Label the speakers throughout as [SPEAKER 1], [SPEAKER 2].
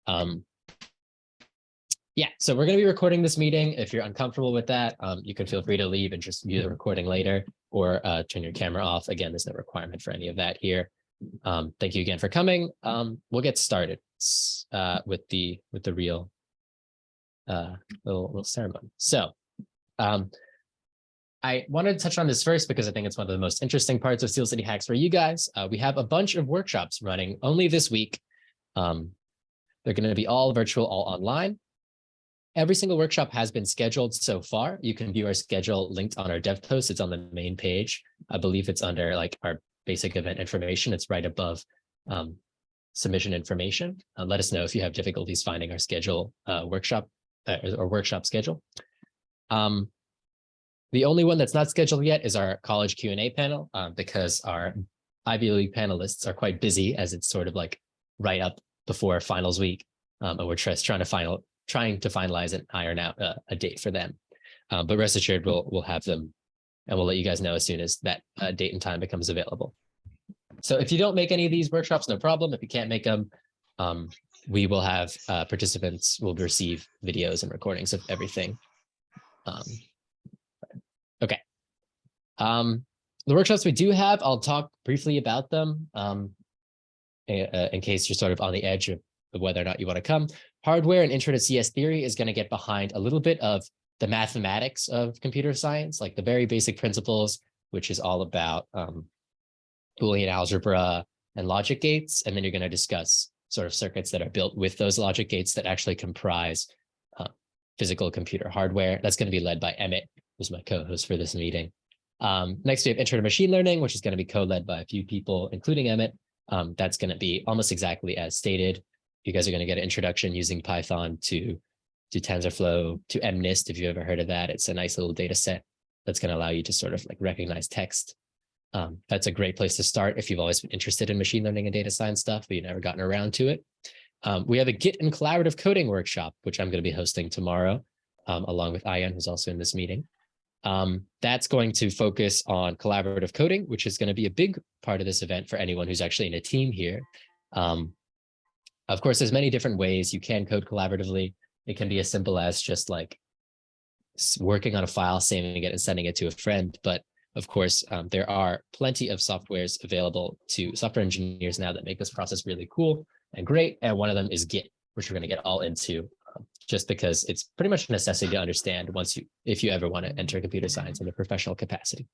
[SPEAKER 1] Um, yeah, so we're going to be recording this meeting. If you're uncomfortable with that, you can feel free to leave and just view the recording later, or turn your camera off. Again, there's no requirement for any of that here. Thank you again for coming. We'll get started with the real little ceremony. So I wanted to touch on this first because I think it's one of the most interesting parts of Steel City Hacks for you guys. We have a bunch of workshops running only this week. They're going to be all virtual, all online. Every single workshop has been scheduled so far. You can view our schedule linked on our dev post. It's on the main page. I believe it's under like our basic event information. It's right above submission information. Let us know if you have difficulties finding our schedule workshop schedule. The only one that's not scheduled yet is our college Q&A panel because our Ivy League panelists are quite busy as it's sort of like right up before finals week. And we're trying to finalize and iron out a date for them. But rest assured, we'll have them and we'll let you guys know as soon as that date and time becomes available. So if you don't make any of these workshops, no problem. If you can't make them, we will have participants will receive videos and recordings of everything. Okay. The workshops we do have, I'll talk briefly about them in case you're sort of on the edge of whether or not you want to come. Hardware and Intro to CS Theory is going to get behind a little bit of the mathematics of computer science, like the very basic principles, which is all about Boolean algebra and logic gates. And then you're going to discuss sort of circuits that are built with those logic gates that actually comprise physical computer hardware. That's going to be led by Emmett, who's my co-host for this meeting. Next, we have Intro to Machine Learning, which is going to be co-led by a few people, including Emmett. That's going to be almost exactly as stated. You guys are going to get an introduction using Python to TensorFlow, to MNIST, if you've ever heard of that. It's a nice little data set that's going to allow you to sort of like recognize text. That's a great place to start if you've always been interested in machine learning and data science stuff, but you've never gotten around to it. We have a Git and collaborative coding workshop, which I'm going to be hosting tomorrow, along with Ayan, who's also in this meeting. That's going to focus on collaborative coding, which is going to be a big part of this event for anyone who's actually in a team here. Of course, there's many different ways you can code collaboratively. It can be as simple as just like working on a file, saving it and sending it to a friend. But of course, there are plenty of softwares available to software engineers now that make this process really cool and great. And one of them is Git, which we're going to get all into just because it's pretty much a necessity to understand if you ever want to enter computer science in a professional capacity.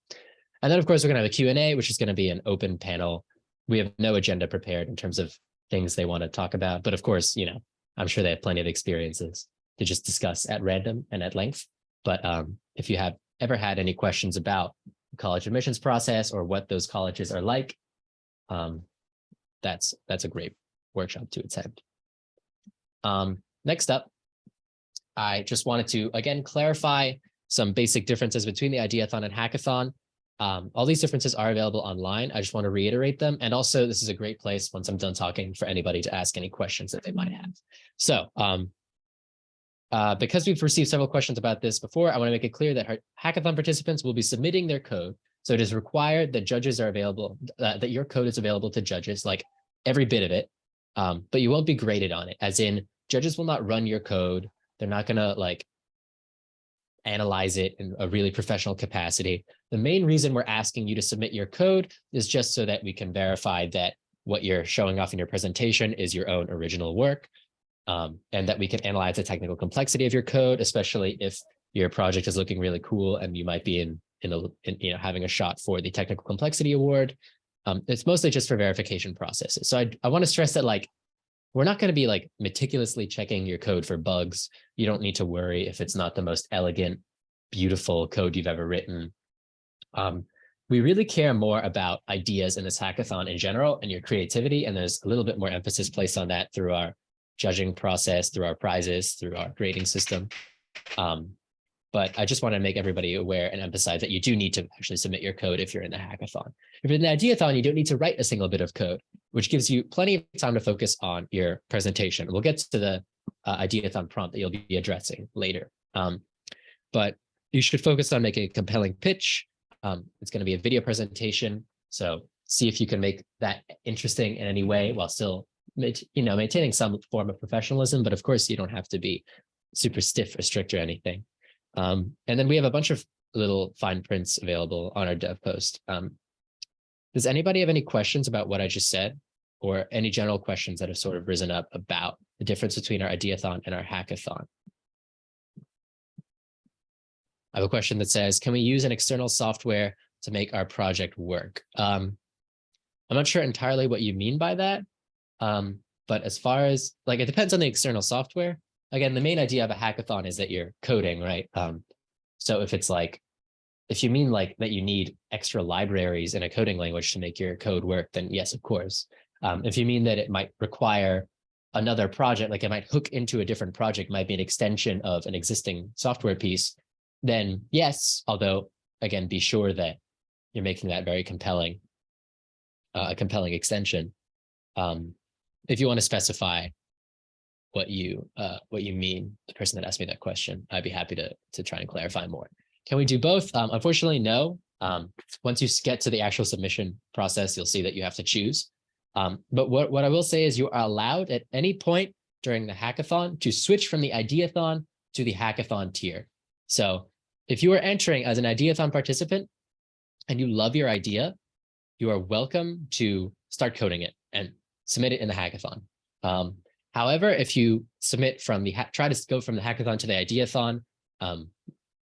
[SPEAKER 1] And then, of course, we're going to have a Q&A, which is going to be an open panel. We have no agenda prepared in terms of things they want to talk about. But of course, I'm sure they have plenty of experiences to just discuss at random and at length. But if you have ever had any questions about the college admissions process or what those colleges are like, that's a great workshop to attend. Next up, I just wanted to, again, clarify some basic differences between the Ideathon and Hackathon. All these differences are available online. I just want to reiterate them. And also, this is a great place once I'm done talking for anybody to ask any questions that they might have. So because we've received several questions about this before, I want to make it clear that Hackathon participants will be submitting their code. So it is required that judges are available, that your code is available to judges, like every bit of it. But you won't be graded on it, as in judges will not run your code. They're not going to like analyze it in a really professional capacity. The main reason we're asking you to submit your code is just so that we can verify that what you're showing off in your presentation is your own original work, and that we can analyze the technical complexity of your code, especially if your project is looking really cool and you might be in having a shot for the technical complexity award. It's mostly just for verification processes. So I want to stress that we're not going to be like meticulously checking your code for bugs. You don't need to worry if it's not the most elegant, beautiful code you've ever written. We really care more about ideas in this hackathon in general and your creativity. And there's a little bit more emphasis placed on that through our judging process, through our prizes, through our grading system. But I just want to make everybody aware and emphasize that you do need to actually submit your code if you're in the hackathon. If you're in the Ideathon, you don't need to write a single bit of code, which gives you plenty of time to focus on your presentation. We'll get to the Ideathon prompt that you'll be addressing later. But you should focus on making a compelling pitch. It's going to be a video presentation. So see if you can make that interesting in any way while still maintaining some form of professionalism, but of course you don't have to be super stiff or strict or anything. And then we have a bunch of little fine prints available on our dev post. Does anybody have any questions about what I just said, or any general questions that have sort of risen up about the difference between our ideathon and our hackathon? I have a question that says, can we use an external software to make our project work? I'm not sure entirely what you mean by that. But as far as like, it depends on the external software. Again, the main idea of a hackathon is that you're coding, right? So if you mean like that you need extra libraries in a coding language to make your code work, then yes, of course. If you mean that it might require another project, like it might hook into a different project, might be an extension of an existing software piece, then yes, although again, be sure that you're making that very compelling, a compelling extension. If you want to specify what you mean, the person that asked me that question, I'd be happy to try and clarify more. Can we do both? Unfortunately, no. Once you get to the actual submission process, you'll see that you have to choose. But what I will say is you are allowed at any point during the hackathon to switch from the ideathon to the hackathon tier. So if you are entering as an ideathon participant and you love your idea, you are welcome to start coding it and submit it in the hackathon. However, if you submit from try to go from the hackathon to the ideathon,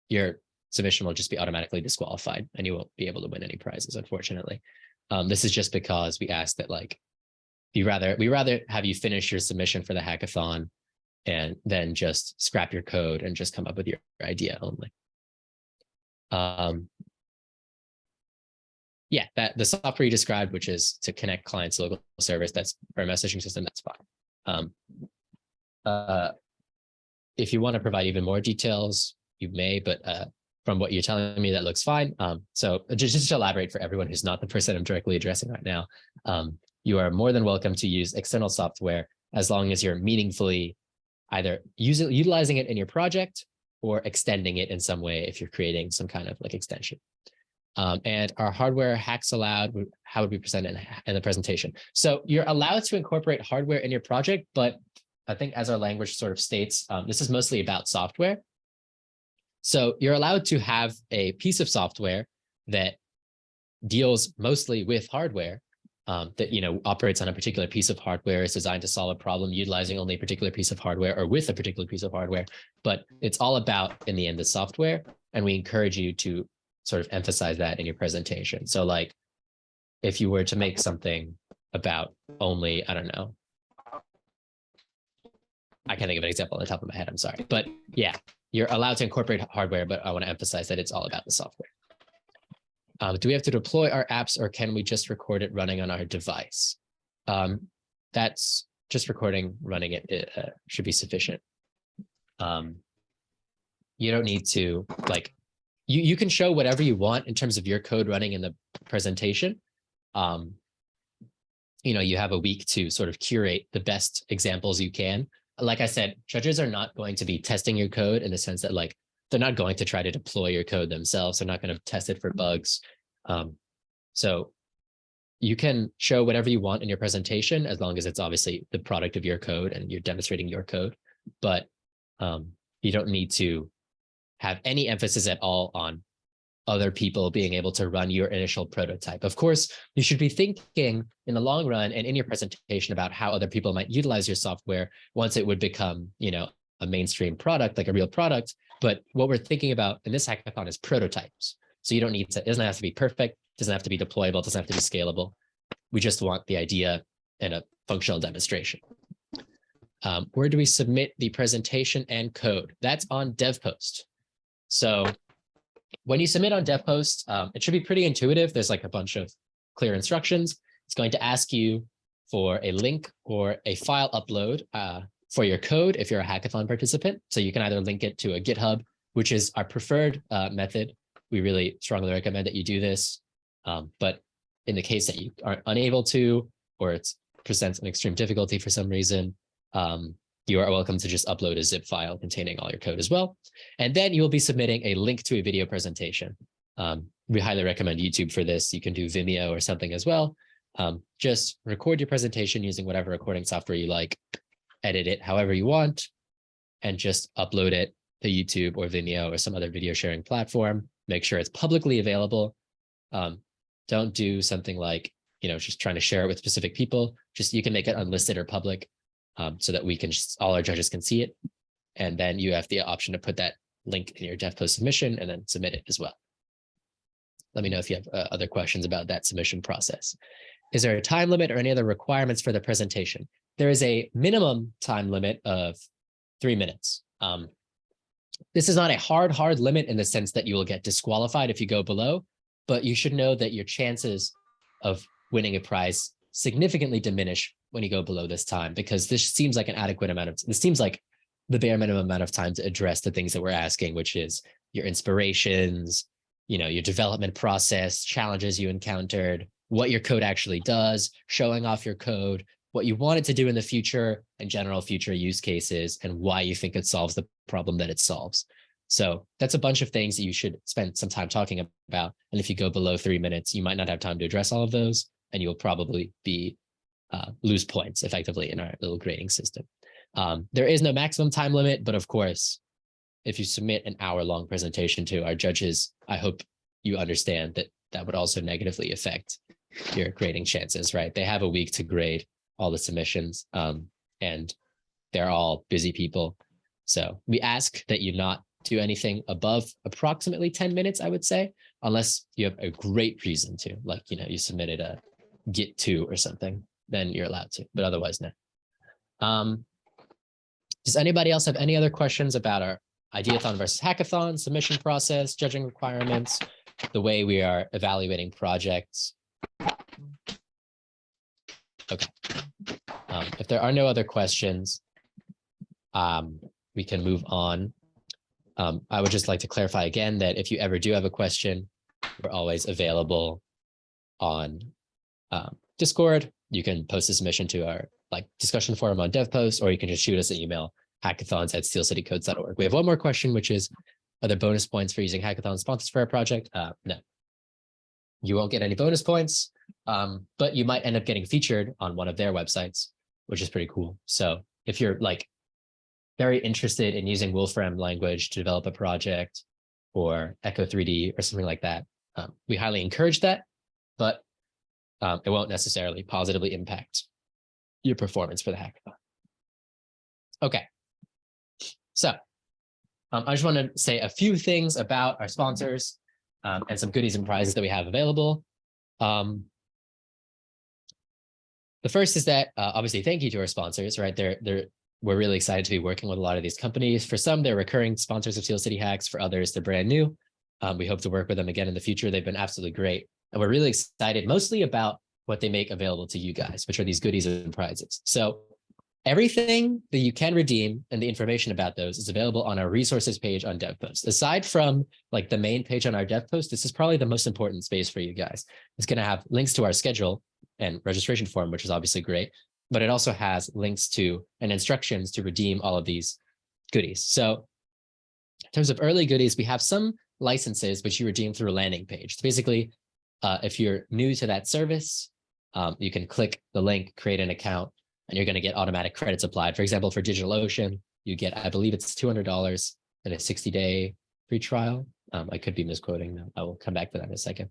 [SPEAKER 1] your submission will just be automatically disqualified and you won't be able to win any prizes, unfortunately. This is just because we ask that we rather have you finish your submission for the hackathon and then just scrap your code and just come up with your idea only. Yeah, that the software you described, which is to connect clients to local service, that's for a messaging system, that's fine. If you want to provide even more details, you may, but from what you're telling me, that looks fine. So just to elaborate for everyone who's not the person I'm directly addressing right now, you are more than welcome to use external software as long as you're meaningfully either utilizing it in your project or extending it in some way if you're creating some kind of like extension. And our hardware hacks allowed, how would we present it in the presentation? So you're allowed to incorporate hardware in your project, but I think as our language sort of states, this is mostly about software. So you're allowed to have a piece of software that deals mostly with hardware, that operates on a particular piece of hardware, is designed to solve a problem utilizing only a particular piece of hardware or with a particular piece of hardware. But it's all about, in the end, the software. And we encourage you to sort of emphasize that in your presentation. So like if you were to make something about only, I don't know, I can't think of an example on the top of my head, I'm sorry. But yeah, you're allowed to incorporate hardware, but I want to emphasize that it's all about the software. Do we have to deploy our apps or can we just record it running on our device? That's just recording, running it should be sufficient. You don't need to you can show whatever you want in terms of your code running in the presentation. You have a week to sort of curate the best examples you can. Like I said, judges are not going to be testing your code in the sense that they're not going to try to deploy your code themselves. They're not going to test it for bugs. So you can show whatever you want in your presentation, as long as it's obviously the product of your code and you're demonstrating your code. But you don't need to have any emphasis at all on other people being able to run your initial prototype. Of course, you should be thinking in the long run and in your presentation about how other people might utilize your software once it would become, a mainstream product, like a real product. But what we're thinking about in this hackathon is prototypes. So you don't need to, it doesn't have to be perfect, doesn't have to be deployable, it doesn't have to be scalable. We just want the idea and a functional demonstration. Where do we submit the presentation and code? That's on DevPost. So when you submit on DevPost, it should be pretty intuitive. There's a bunch of clear instructions. It's going to ask you for a link or a file upload for your code if you're a hackathon participant. So you can either link it to a GitHub, which is our preferred method. We really strongly recommend that you do this. But in the case that you are unable to, or it presents an extreme difficulty for some reason, you are welcome to just upload a zip file containing all your code as well. And then you will be submitting a link to a video presentation. We highly recommend YouTube for this. You can do Vimeo or something as well. Just record your presentation using whatever recording software you like, edit it however you want, and just upload it to YouTube or Vimeo or some other video sharing platform. Make sure it's publicly available. Don't do something like, just trying to share it with specific people. Just you can make it unlisted or public, so that we can all our judges can see it. And then you have the option to put that link in your DevPost submission and then submit it as well. Let me know if you have other questions about that submission process. Is there a time limit or any other requirements for the presentation? There is a minimum time limit of 3 minutes. This is not a hard limit in the sense that you will get disqualified if you go below, but you should know that your chances of winning a prize significantly diminish when you go below this time, because this seems like an adequate amount of, this seems like the bare minimum amount of time to address the things that we're asking, which is your inspirations, your development process, challenges you encountered, what your code actually does, showing off your code, what you want it to do in the future, and general future use cases, and why you think it solves the problem that it solves. So that's a bunch of things that you should spend some time talking about. And if you go below 3 minutes, you might not have time to address all of those, and you'll probably be lose points effectively in our little grading system. There is no maximum time limit, but of course, if you submit an hour-long presentation to our judges, I hope you understand that that would also negatively affect your grading chances, right? They have a week to grade all the submissions, and they're all busy people. So we ask that you not do anything above approximately 10 minutes, I would say, unless you have a great reason to, like, you submitted a Git 2 or something, then you're allowed to, but otherwise, no. Does anybody else have any other questions about our Ideathon versus Hackathon submission process, judging requirements, the way we are evaluating projects? Okay. If there are no other questions, we can move on. I would just like to clarify again that if you ever do have a question, we're always available on Discord. You can post a submission to our discussion forum on DevPost, or you can just shoot us an email, hackathons@steelcitycodes.org. We have one more question, which is, are there bonus points for using hackathon sponsors for our project? No. You won't get any bonus points, but you might end up getting featured on one of their websites, which is pretty cool. So if you're very interested in using Wolfram language to develop a project, or Echo 3D or something like that, we highly encourage that, but it won't necessarily positively impact your performance for the hackathon. Okay, so I just want to say a few things about our sponsors and some goodies and prizes that we have available. The first is that obviously, thank you to our sponsors, right? We're really excited to be working with a lot of these companies. For some, they're recurring sponsors of Steel City Hacks. For others, they're brand new. We hope to work with them again in the future. They've been absolutely great. And we're really excited mostly about what they make available to you guys, which are these goodies and prizes. So everything that you can redeem and the information about those is available on our resources page on DevPost. Aside from the main page on our DevPost, this is probably the most important space for you guys. It's going to have links to our schedule and registration form, which is obviously great, but it also has links to and instructions to redeem all of these goodies. So in terms of early goodies, we have some licenses which you redeem through a landing page. So basically, if you're new to that service, you can click the link, create an account, and you're going to get automatic credits applied. For example, for DigitalOcean, you get, I believe it's $200 and a 60-day free trial. I could be misquoting them. I will come back to that in a second.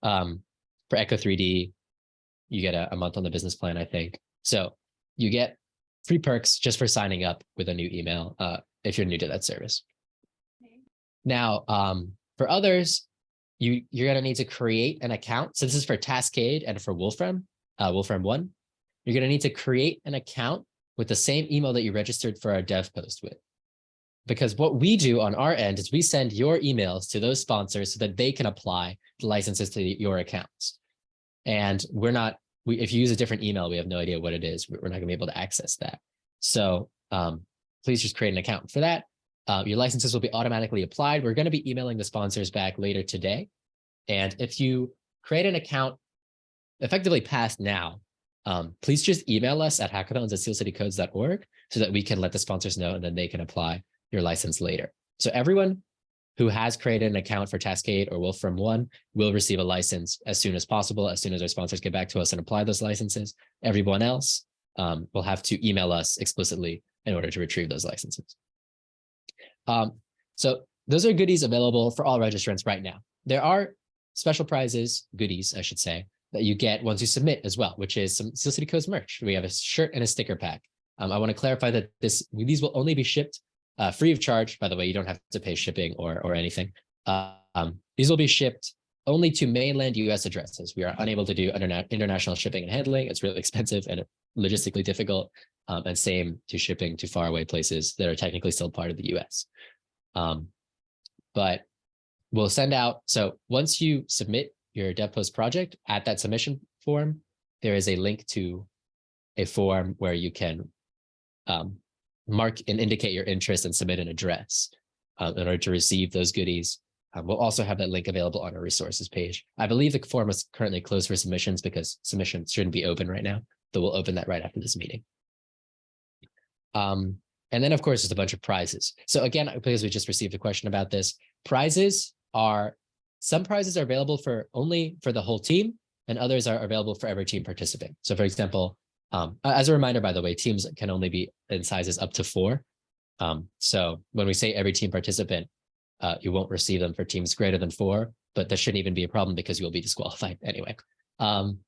[SPEAKER 1] For Echo 3D, you get a month on the business plan, I think. So you get free perks just for signing up with a new email if you're new to that service. Now, for others, you're going to need to create an account. So this is for Tascade and for Wolfram, Wolfram 1. You're going to need to create an account with the same email that you registered for our DevPost with. Because what we do on our end is we send your emails to those sponsors so that they can apply the licenses to your accounts. And if you use a different email, we have no idea what it is. We're not going to be able to access that. So please just create an account for that. Your licenses will be automatically applied. We're going to be emailing the sponsors back later today. And if you create an account effectively past now, please just email us at hackathons@steelcitycodes.org so that we can let the sponsors know, and then they can apply your license later. So everyone who has created an account for Tascade or Wolfram One will receive a license as soon as possible, as soon as our sponsors get back to us and apply those licenses. Everyone else will have to email us explicitly in order to retrieve those licenses. So those are goodies available for all registrants right now. There are special prizes, goodies, I should say, that you get once you submit as well, which is some Steel City Codes merch. We have a shirt and a sticker pack. I want to clarify that these will only be shipped free of charge. By the way, you don't have to pay shipping or anything. These will be shipped only to mainland US addresses. We are unable to do international shipping and handling. It's really expensive and logistically difficult. And same to shipping to faraway places that are technically still part of the US. But we'll send out, so once you submit your DevPost project, at that submission form, there is a link to a form where you can mark and indicate your interest and submit an address in order to receive those goodies. We'll also have that link available on our resources page. I believe the form is currently closed for submissions because submissions shouldn't be open right now, but we'll open that right after this meeting. And then, of course, there's a bunch of prizes. So again, because we just received a question about this, some prizes are available only for the whole team, and others are available for every team participant. So for example, as a reminder, by the way, teams can only be in sizes up to 4. So when we say every team participant, you won't receive them for teams greater than 4, but that shouldn't even be a problem because you will be disqualified anyway. I'm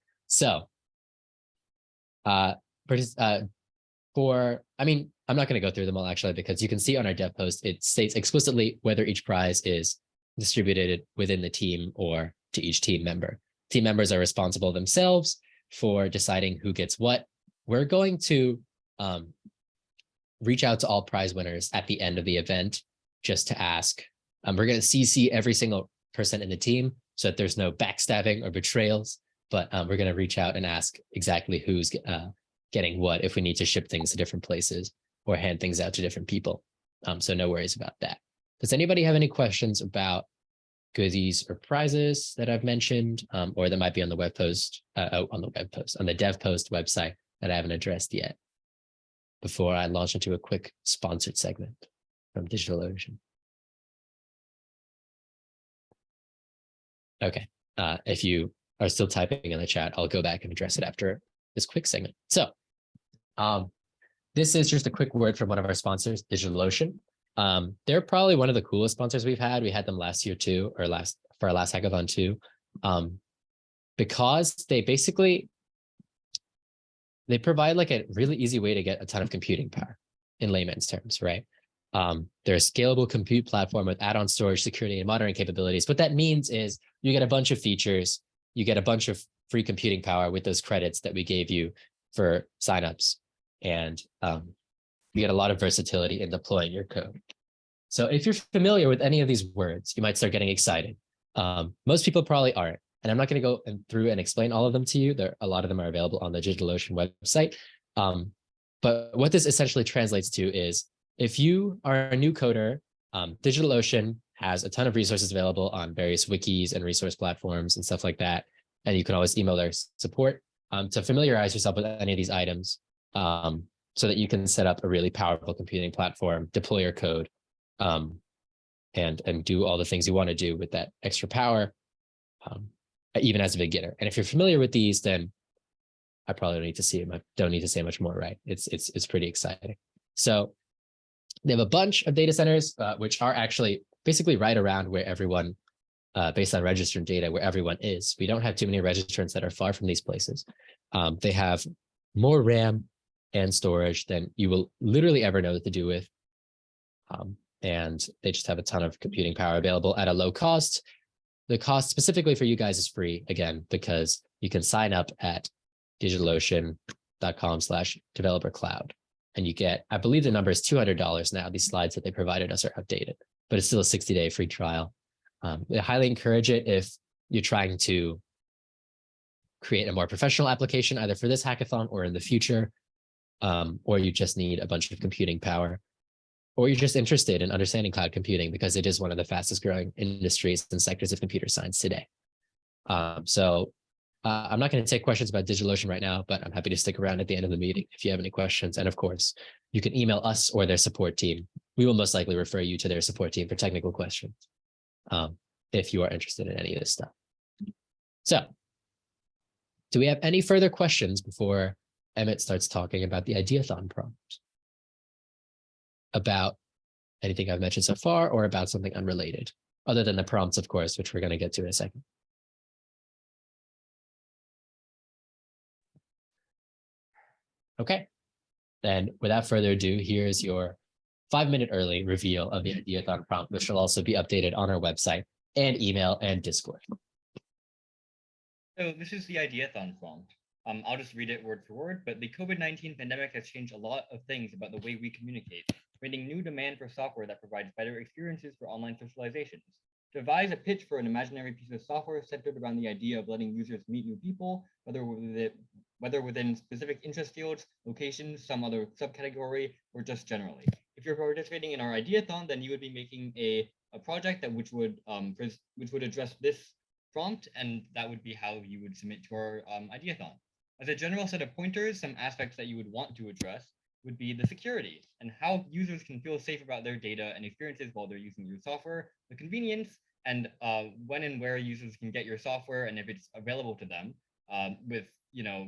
[SPEAKER 1] not going to go through them all actually, because you can see on our dev post, it states explicitly whether each prize is distributed within the team or to each team member. Team members are responsible themselves for deciding who gets what. We're going to reach out to all prize winners at the end of the event just to ask. We're going to CC every single person in the team so that there's no backstabbing or betrayals, but we're going to reach out and ask exactly who's getting what if we need to ship things to different places or hand things out to different people. So no worries about that. Does anybody have any questions about goodies or prizes that I've mentioned, or that might be on the web post, on the dev post website that I haven't addressed yet before I launch into a quick sponsored segment from DigitalOcean? Okay, if you are still typing in the chat, I'll go back and address it after this quick segment. So this is just a quick word from one of our sponsors, DigitalOcean. They're probably one of the coolest sponsors we've had. We had them last year too, or for our last hackathon too, because they provide like a really easy way to get a ton of computing power in layman's terms, right? They're a scalable compute platform with add-on storage, security, and monitoring capabilities. What that means is you get a bunch of features, you get a bunch of free computing power with those credits that we gave you for signups, and you get a lot of versatility in deploying your code. So if you're familiar with any of these words, you might start getting excited. Most people probably aren't, and I'm not going to go through and explain all of them to you. A lot of them are available on the DigitalOcean website. But what this essentially translates to is if you are a new coder, DigitalOcean has a ton of resources available on various wikis and resource platforms and stuff like that. And you can always email their support to familiarize yourself with any of these items, so that you can set up a really powerful computing platform, deploy your code, and do all the things you want to do with that extra power, even as a beginner. And if you're familiar with these, then I probably don't need to say much more, right? It's pretty exciting. So they have a bunch of data centers, which are actually basically right around where everyone, based on registrant data, where everyone is. We don't have too many registrants that are far from these places. They have more RAM and storage than you will literally ever know what to do with. And they just have a ton of computing power available at a low cost. The cost specifically for you guys is free, again, because you can sign up at digitalocean.com/developercloud. And you get, I believe the number is $200 now. These slides that they provided us are outdated, but it's still a 60-day free trial. I highly encourage it if you're trying to create a more professional application, either for this hackathon or in the future, or you just need a bunch of computing power, or you're just interested in understanding cloud computing because it is one of the fastest growing industries and sectors of computer science today. I'm not going to take questions about DigitalOcean right now, but I'm happy to stick around at the end of the meeting if you have any questions. And of course, you can email us or their support team. We will most likely refer you to their support team for technical questions. if you are interested in any of this stuff. So, do we have any further questions before Emmett starts talking about the Ideathon prompt? About anything I've mentioned so far, or about something unrelated, other than the prompts, of course, which we're going to get to in a second. Okay, then without further ado, here's your 5-minute early reveal of the Ideathon prompt, which will also be updated on our website and email and Discord.
[SPEAKER 2] So this is the Ideathon prompt. I'll just read it word for word, but the COVID-19 pandemic has changed a lot of things about the way we communicate, creating new demand for software that provides better experiences for online socializations. Devise a pitch for an imaginary piece of software centered around the idea of letting users meet new people, whether within specific interest fields, locations, some other subcategory, or just generally. If you're participating in our Ideathon, then you would be making a project that which would address this prompt, and that would be how you would submit to our Ideathon. As a general set of pointers, some aspects that you would want to address would be the security and how users can feel safe about their data and experiences while they're using your software, the convenience, and when and where users can get your software and if it's available to them with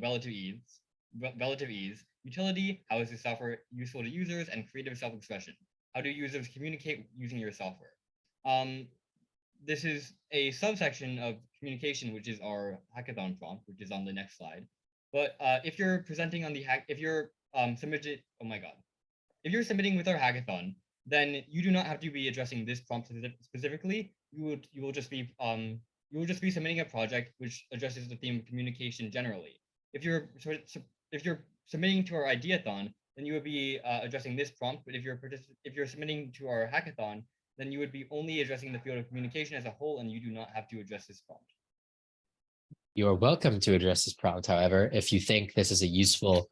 [SPEAKER 2] relative ease, utility, how is the software useful to users, and creative self-expression. How do users communicate using your software? This is a subsection of communication, which is our hackathon prompt, which is on the next slide. But if you're presenting on the if you're submitting with our hackathon, then you do not have to be addressing this prompt specifically. You will just be submitting a project which addresses the theme of communication generally. If you're submitting to our Ideathon, then you would be addressing this prompt. But if you're submitting to our hackathon, then you would be only addressing the field of communication as a whole, and you do not have to address this prompt.
[SPEAKER 1] You're welcome to address this prompt, however, if you think this is a useful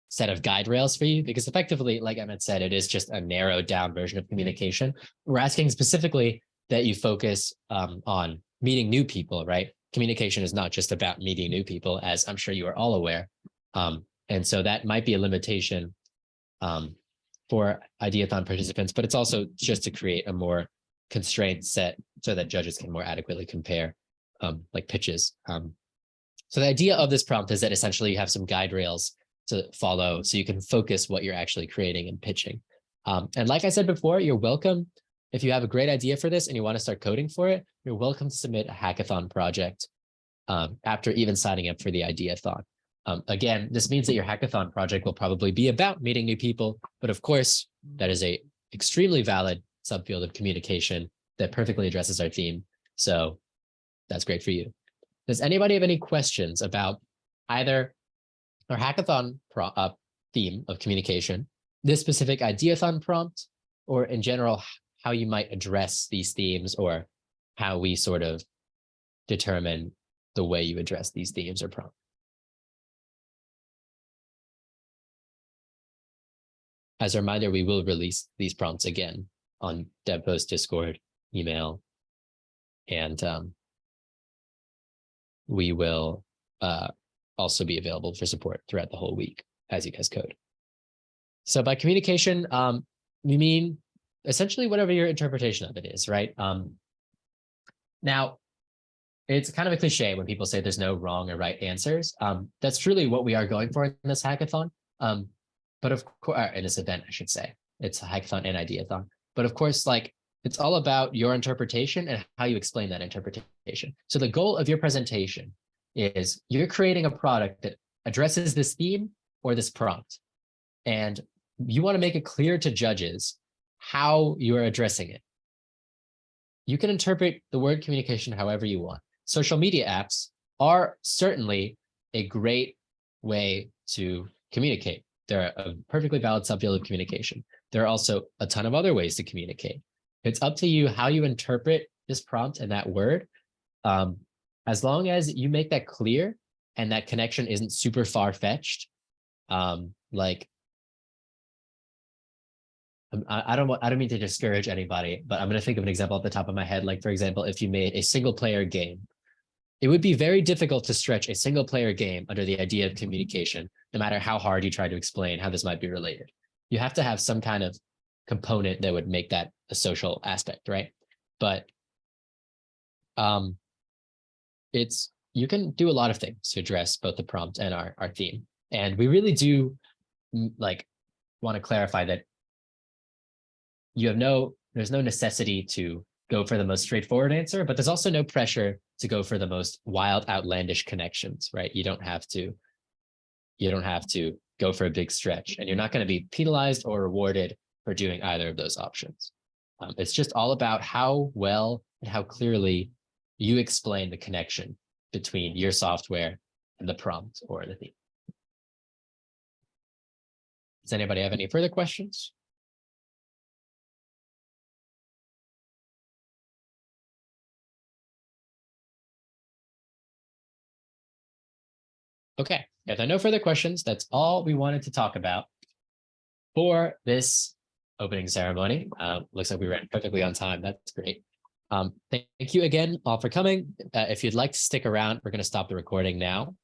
[SPEAKER 1] set of guide rails for you, because effectively, like Emmett said, it is just a narrowed down version of communication. We're asking specifically that you focus on meeting new people, right? Communication is not just about meeting new people, as I'm sure you are all aware. And so that might be a limitation for Ideathon participants, but it's also just to create a more constrained set so that judges can more adequately compare like pitches. So the idea of this prompt is that essentially you have some guide rails to follow so you can focus what you're actually creating and pitching. And like I said before, you're welcome, if you have a great idea for this and you want to start coding for it, you're welcome to submit a hackathon project after even signing up for the Ideathon. Again, this means that your hackathon project will probably be about meeting new people, but of course, that is a extremely valid subfield of communication that perfectly addresses our theme. So that's great for you. Does anybody have any questions about either our hackathon theme of communication, this specific Ideathon prompt, or in general, how you might address these themes, or how we sort of determine the way you address these themes or prompts? As a reminder, we will release these prompts again on DevPost, Discord, email, and we will also be available for support throughout the whole week as you guys code. So by communication, we mean essentially whatever your interpretation of it is, right? Now, it's kind of a cliche when people say there's no wrong or right answers. That's truly what we are going for in this hackathon. But of course, in this event, I should say, it's a hackathon and Ideathon. But of course, like, it's all about your interpretation and how you explain that interpretation. So the goal of your presentation is you're creating a product that addresses this theme or this prompt. And you want to make it clear to judges how you are addressing it. You can interpret the word communication however you want. Social media apps are certainly a great way to communicate. They're a perfectly valid subfield of communication. There are also a ton of other ways to communicate. It's up to you how you interpret this prompt and that word. As long as you make that clear and that connection isn't super far-fetched, like, I don't mean to discourage anybody, but I'm going to think of an example off the top of my head. Like, for example, if you made a single player game, it would be very difficult to stretch a single player game under the idea of communication, no matter how hard you try to explain how this might be related. You have to have some kind of component that would make that a social aspect, right? But You can do a lot of things to address both the prompt and our theme. And we really do like want to clarify that there's no necessity to go for the most straightforward answer, but there's also no pressure to go for the most wild, outlandish connections, right? You don't have to go for a big stretch, and you're not going to be penalized or rewarded for doing either of those options. It's just all about how well and how clearly you explain the connection between your software and the prompt or the theme. Does anybody have any further questions? Okay, if there are no further questions, that's all we wanted to talk about for this opening ceremony. Looks like we ran perfectly on time. That's great. Thank you again all for coming. If you'd like to stick around, we're going to stop the recording now.